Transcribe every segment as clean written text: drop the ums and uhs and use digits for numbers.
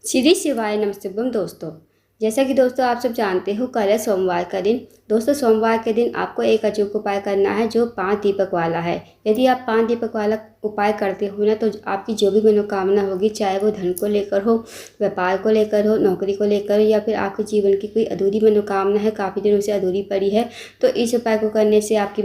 श्री शिवाय नमस्तुभ्यम दोस्तों। जैसा कि दोस्तों आप सब जानते हो, कल है सोमवार का दिन। दोस्तों सोमवार के दिन आपको एक अचूक उपाय करना है जो 5 दीपक वाला है। यदि आप 5 दीपक वाला उपाय करते हो ना, तो आपकी जो भी मनोकामना होगी, चाहे वो धन को लेकर हो, व्यापार को लेकर हो, नौकरी को लेकर हो, या फिर आपके जीवन की कोई अधूरी मनोकामना है, काफ़ी दिनों से अधूरी पड़ी है, तो इस उपाय को करने से आपकी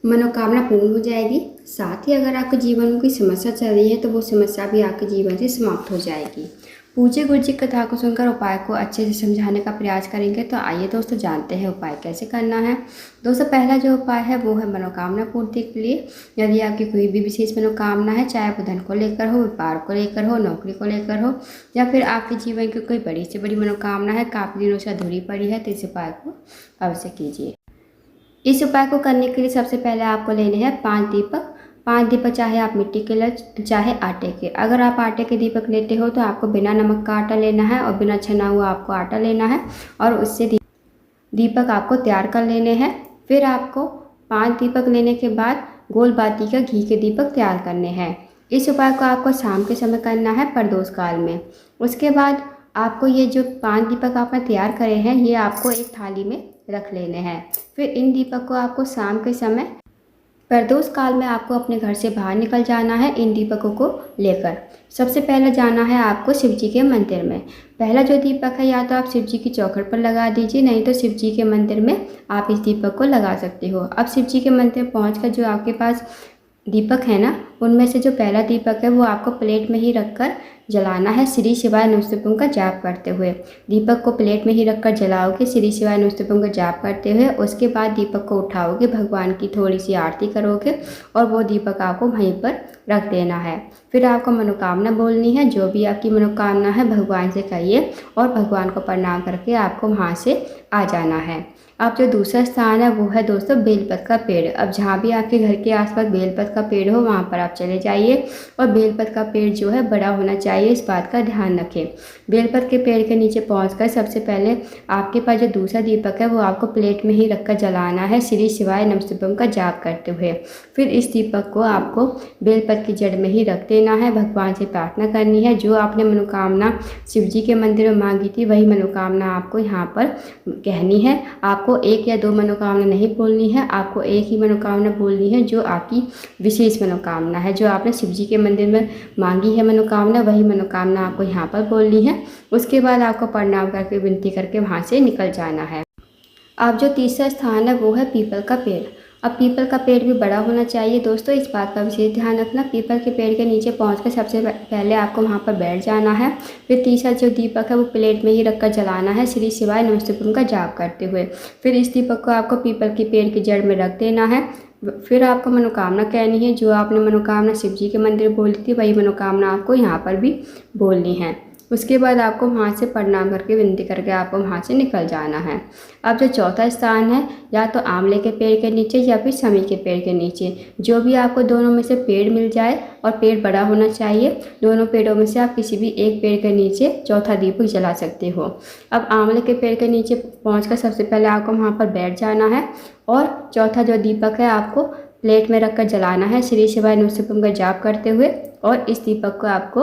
मनोकामना पूर्ण हो जाएगी। साथ ही अगर आपके जीवन में कोई समस्या चल रही है तो वो समस्या भी आपके जीवन से समाप्त हो जाएगी। पूज्य गुरु जी कथा को सुनकर उपाय को अच्छे से समझाने का प्रयास करेंगे। तो आइए दोस्तों जानते हैं उपाय कैसे करना है। दोस्तों पहला जो उपाय है वो है मनोकामना पूर्ति के लिए। यदि आपकी कोई भी विशेष मनोकामना है, चाहे वो धन को लेकर हो, व्यापार को लेकर हो, नौकरी को लेकर हो, या फिर आपके जीवन की कोई बड़ी से बड़ी मनोकामना है, काफ़ी दिनों से अधूरी पड़ी है, तो इस उपाय को अवश्य कीजिए। इस उपाय को करने के लिए सबसे पहले आपको लेने हैं 5 दीपक। 5 दीपक चाहे आप मिट्टी के चाहे आटे के। अगर आप आटे के दीपक लेते हो तो आपको बिना नमक का आटा लेना है और बिना छना हुआ आपको आटा लेना है, और उससे दीपक आपको तैयार कर लेने हैं। फिर आपको 5 दीपक लेने के बाद गोल बाती का घी के दीपक तैयार करने हैं। इस उपाय को आपको शाम के समय करना है, प्रदोष काल में। उसके बाद आपको ये जो 5 दीपक आपने तैयार करे हैं, ये आपको एक थाली में रख लेने हैं। फिर इन दीपक को आपको शाम के समय प्रदोष काल में आपको अपने घर से बाहर निकल जाना है इन दीपकों को लेकर। सबसे पहले जाना है आपको शिव जी के मंदिर में। पहला जो दीपक है, या तो आप शिव जी की चौखट पर लगा दीजिए, नहीं तो शिव जी के मंदिर में आप इस दीपक को लगा सकते हो। अब शिव जी के मंदिर पहुंचकर जो आपके पास दीपक है ना, उनमें से जो पहला दीपक है वो आपको प्लेट में ही रखकर जलाना है, श्री शिवाय नमस्तुभ्यम का जाप करते हुए। दीपक को प्लेट में ही रखकर जलाओगे श्री शिवाय नमस्तुभ्यम का जाप करते हुए। उसके बाद दीपक को उठाओगे, भगवान की थोड़ी सी आरती करोगे और वो दीपक आपको वहीं पर रख देना है। फिर आपको मनोकामना बोलनी है, जो भी आपकी मनोकामना है भगवान से कहिए और भगवान को प्रणाम करके आपको वहाँ से आ जाना है। अब जो दूसरा स्थान है वो है दोस्तों बेलपत का पेड़। अब जहाँ भी आपके घर के आसपास बेलपत का पेड़ हो, वहाँ पर आप चले जाइए, और बेलपत का पेड़ जो है बड़ा होना चाहिए, इस बात का ध्यान रखें। बेलपत के पेड़ के नीचे पहुंचकर सबसे पहले आपके पास जो दूसरा दीपक है वो आपको प्लेट में ही रखकर जलाना है, श्री शिवाय नमस्तुभ्यम का जाप करते हुए। फिर इस दीपक को आपको बेलपत की जड़ में ही रख देना है, भगवान से प्रार्थना करनी है। जो आपने मनोकामना शिव जी के मंदिर में मांगी थी, वही मनोकामना आपको यहाँ पर कहनी है। आपको एक या 2 मनोकामना नहीं बोलनी है, आपको एक ही मनोकामना बोलनी है, जो आपकी विशेष मनोकामना है, जो आपने शिव जी के मंदिर में मांगी है मनोकामना, वही मनोकामना आपको यहाँ पर बोलनी है। उसके बाद आपको प्रणाम करके विनती करके वहाँ से निकल जाना है। अब जो तीसरा स्थान है वो है पीपल का पेड़। अब पीपल का पेड़ भी बड़ा होना चाहिए दोस्तों, इस बात का विशेष ध्यान रखना। पीपल के पेड़ के नीचे पहुंचकर सबसे पहले आपको वहां पर बैठ जाना है। फिर तीसरा जो दीपक है वो प्लेट में ही रखकर जलाना है, श्री शिवाय नमस्तुभ्यम का जाप करते हुए। फिर इस दीपक को आपको पीपल के पेड़ की जड़ में रख देना है। फिर आपको मनोकामना कहनी है, जो आपने मनोकामना शिव जी के मंदिर बोली थी, वही मनोकामना आपको यहाँ पर भी बोलनी है। उसके बाद आपको वहाँ से प्रणाम करके विनती करके आपको वहाँ से निकल जाना है। अब जो चौथा स्थान है, या तो आंवले के पेड़ के नीचे या फिर समी के पेड़ के नीचे, जो भी आपको दोनों में से पेड़ मिल जाए, और पेड़ बड़ा होना चाहिए। दोनों पेड़ों में से आप किसी भी एक पेड़ के नीचे चौथा दीपक जला सकते हो। अब आंवले के पेड़ के नीचे पहुँचकर सबसे पहले आपको वहाँ पर बैठ जाना है, और चौथा जो दीपक है आपको प्लेट में रखकर जलाना है, श्री शिवाय नमस्तुभ्यम का जाप करते हुए। और इस दीपक को आपको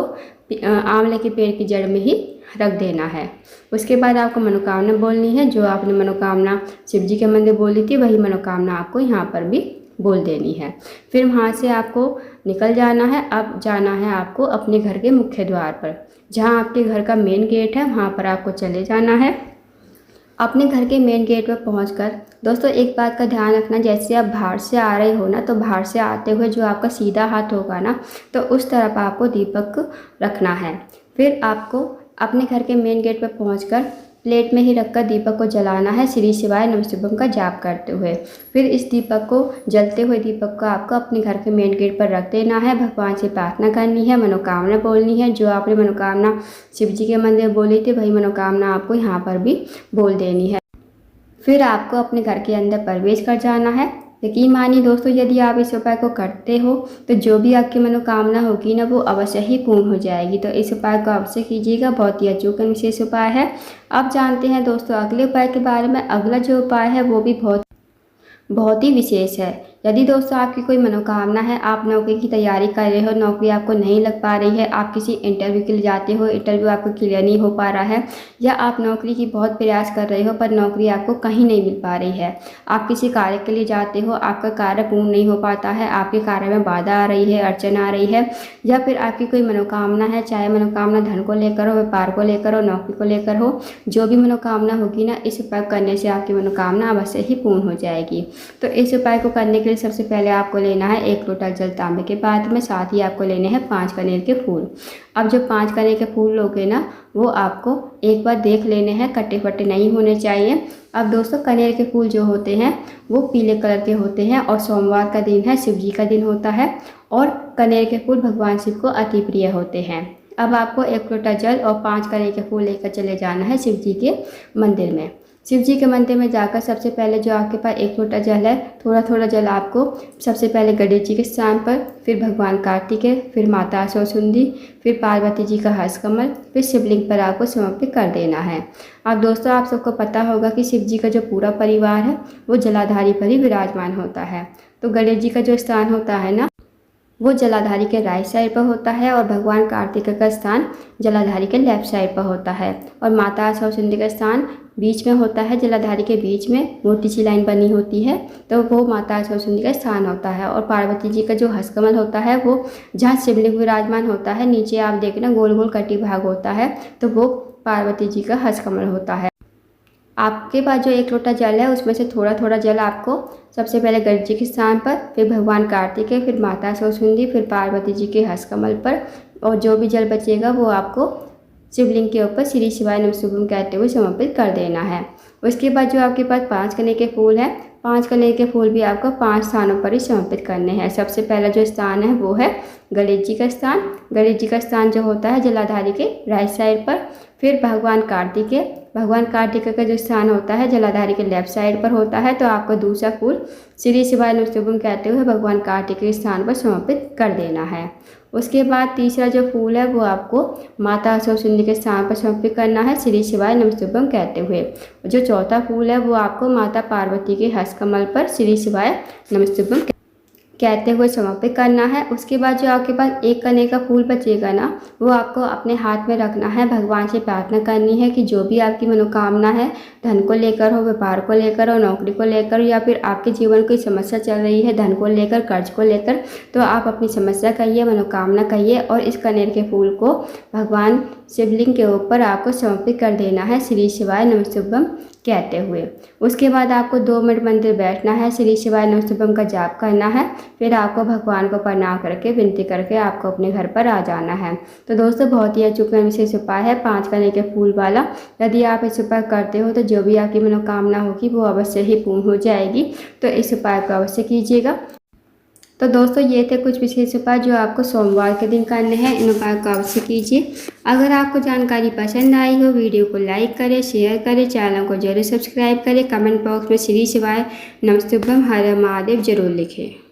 आंवले के पेड़ की जड़ में ही रख देना है। उसके बाद आपको मनोकामना बोलनी है, जो आपने मनोकामना शिव जी के मंदिर बोली थी, वही मनोकामना आपको यहाँ पर भी बोल देनी है। फिर वहाँ से आपको निकल जाना है। अब जाना है आपको अपने घर के मुख्य द्वार पर, जहाँ आपके घर का मेन गेट है, वहाँ पर आपको चले जाना है। अपने घर के मेन गेट पर पहुंचकर दोस्तों एक बात का ध्यान रखना, जैसे आप बाहर से आ रहे हो ना, तो बाहर से आते हुए जो आपका सीधा हाथ होगा ना, तो उस तरफ आपको दीपक रखना है। फिर आपको अपने घर के मेन गेट पर पहुंचकर प्लेट में ही रखकर दीपक को जलाना है, श्री शिवाय नमस्तुभ्यम का जाप करते हुए। फिर इस दीपक को, जलते हुए दीपक को आपको अपने घर के मेन गेट पर रख देना है, भगवान से प्रार्थना करनी है, मनोकामना बोलनी है। जो आपने मनोकामना शिव जी के मंदिर बोली थी, वही मनोकामना आपको यहाँ पर भी बोल देनी है। फिर आपको अपने घर के अंदर प्रवेश कर जाना है। यकीन मानिए दोस्तों, यदि आप इस उपाय को करते हो तो जो भी आपकी मनोकामना होगी ना, वो अवश्य ही पूर्ण हो जाएगी। तो इस उपाय को अवश्य कीजिएगा, बहुत ही अचूक विशेष उपाय है। अब जानते हैं दोस्तों अगले उपाय के बारे में। अगला जो उपाय है वो भी बहुत ही विशेष है। यदि दोस्तों आपकी कोई मनोकामना है, आप नौकरी की तैयारी कर रहे हो, नौकरी आपको नहीं लग पा रही है, आप किसी इंटरव्यू के लिए जाते हो, इंटरव्यू आपको क्लियर नहीं हो पा रहा है, या आप नौकरी की बहुत प्रयास कर रहे हो पर नौकरी आपको कहीं नहीं मिल पा रही है, आप किसी कार्य के लिए जाते हो, आपका कार्य पूर्ण नहीं हो पाता है, आपके कार्य में बाधा आ रही है, अड़चन आ रही है, या फिर आपकी कोई मनोकामना है, चाहे मनोकामना धन को लेकर हो, व्यापार को लेकर हो, नौकरी को लेकर हो, जो भी मनोकामना होगी ना, इस उपाय करने से आपकी मनोकामना अवश्य ही पूर्ण हो जाएगी। तो इस उपाय को करने के लिए सबसे पहले आपको लेना है 1 लोटा जल तांबे के पात्र में, साथ ही आपको लेने हैं 5 कनेर के फूल। अब जो 5 कनेर के फूल लोगे ना, वो आपको एक बार देख लेने हैं, कटे फटे नहीं होने चाहिए। अब दोस्तों कनेर के फूल जो होते हैं वो पीले कलर के होते हैं और सोमवार का दिन है, शिव जी का दिन होता है, और कनेर के फूल भगवान शिव को अति प्रिय होते हैं। अब आपको 1 लोटा जल और 5 कनेर के फूल लेकर चले जाना है शिव जी के मंदिर में। शिव जी के मंदिर में जाकर सबसे पहले जो आपके पास 1 लोटा जल है, थोड़ा थोड़ा जल आपको सबसे पहले गणेश जी के स्थान पर, फिर भगवान कार्तिकेय, फिर माता सरस्वती, फिर पार्वती जी का हस्त कमल, फिर शिवलिंग पर आपको समर्पित कर देना है। अब दोस्तों आप सबको पता होगा कि शिव जी का जो पूरा परिवार है वो जलाधारी पर ही विराजमान होता है। तो गणेश जी का जो स्थान होता है ना, वो जलाधारी के राइट साइड पर होता है, और भगवान कार्तिकेय का स्थान जलाधारी के लेफ्ट साइड पर होता है, और माता सरस्वती का स्थान बीच में होता है, जलाधारी के बीच में मोटी सी लाइन बनी होती है, तो वो माता सरस्वती का स्थान होता है। और पार्वती जी का जो हस्त कमल होता है वो जहाँ शिवलिंग विराजमान होता है, नीचे आप देखना गोल गोल कटी भाग होता है, तो वो पार्वती जी का हस्त कमल होता है। आपके पास जो 1 लोटा जल है उसमें से थोड़ा थोड़ा जल आपको सबसे पहले गणेश जी के स्थान पर, फिर भगवान कार्तिकेय, फिर माता सरस्वती, फिर पार्वती जी के हस्त कमल पर, और जो भी जल बचेगा वो आपको शिवलिंग के ऊपर श्री शिवाय नमः शुभम कहते हुए समर्पित कर देना है। उसके बाद जो आपके पास 5 कनेर के फूल है, 5 कनेर के फूल भी आपको 5 स्थानों पर ही समर्पित करने हैं। सबसे पहला जो स्थान है वो है गणेश जी का स्थान। गणेश जी का स्थान जो होता है जलाधारी के राइट साइड पर, फिर भगवान कार्तिकेय का जो स्थान होता है जलाधारी के लेफ्ट साइड पर होता है, तो आपको दूसरा फूल श्री शिवाय नमः शुभम कहते हुए भगवान कार्तिकेय के स्थान पर समर्पित कर देना है। उसके बाद तीसरा जो फूल है वो आपको माता सरस्वती के स्थान पर समर्पित करना है, श्री शिवाय नमः शुभम कहते हुए। जो चौथा फूल है वो आपको माता पार्वती के हस्त कमल पर श्री शिवाय नमः शुभम कहते हुए समर्पित करना है। उसके बाद जो आपके पास 1 कनेर का फूल बचेगा ना, वो आपको अपने हाथ में रखना है, भगवान से प्रार्थना करनी है कि जो भी आपकी मनोकामना है, धन को लेकर हो, व्यापार को लेकर हो, नौकरी को लेकर, या फिर आपके जीवन कोई समस्या चल रही है धन को लेकर, कर्ज को लेकर, तो आप अपनी समस्या कहिए, मनोकामना कहिए, और इस कनेर के फूल को भगवान शिवलिंग के ऊपर आपको समर्पित कर देना है, श्री शिवाय नमः शुभम कहते हुए। उसके बाद आपको 2 मिनट मंदिर बैठना है, श्री शिवाय नमः शुभम का जाप करना है, फिर आपको भगवान को प्रणाम करके विनती करके आपको अपने घर पर आ जाना है। तो दोस्तों बहुत ही अचूक विशेष उपाय है 5 कनेर के फूल वाला। यदि आप इस उपाय करते हो तो जो भी आपकी मनोकामना होगी वो अवश्य ही पूर्ण हो जाएगी। तो इस उपाय को अवश्य कीजिएगा। तो दोस्तों ये थे कुछ विशेष उपाय जो आपको सोमवार के दिन करने हैं। इन उपायों को अवश्य कीजिए। अगर आपको जानकारी पसंद आई हो, वीडियो को लाइक करें, शेयर करें, चैनल को जरूर सब्सक्राइब करें, कमेंट बॉक्स में श्री शिवाय नमः शुभम हर महादेव जरूर लिखें।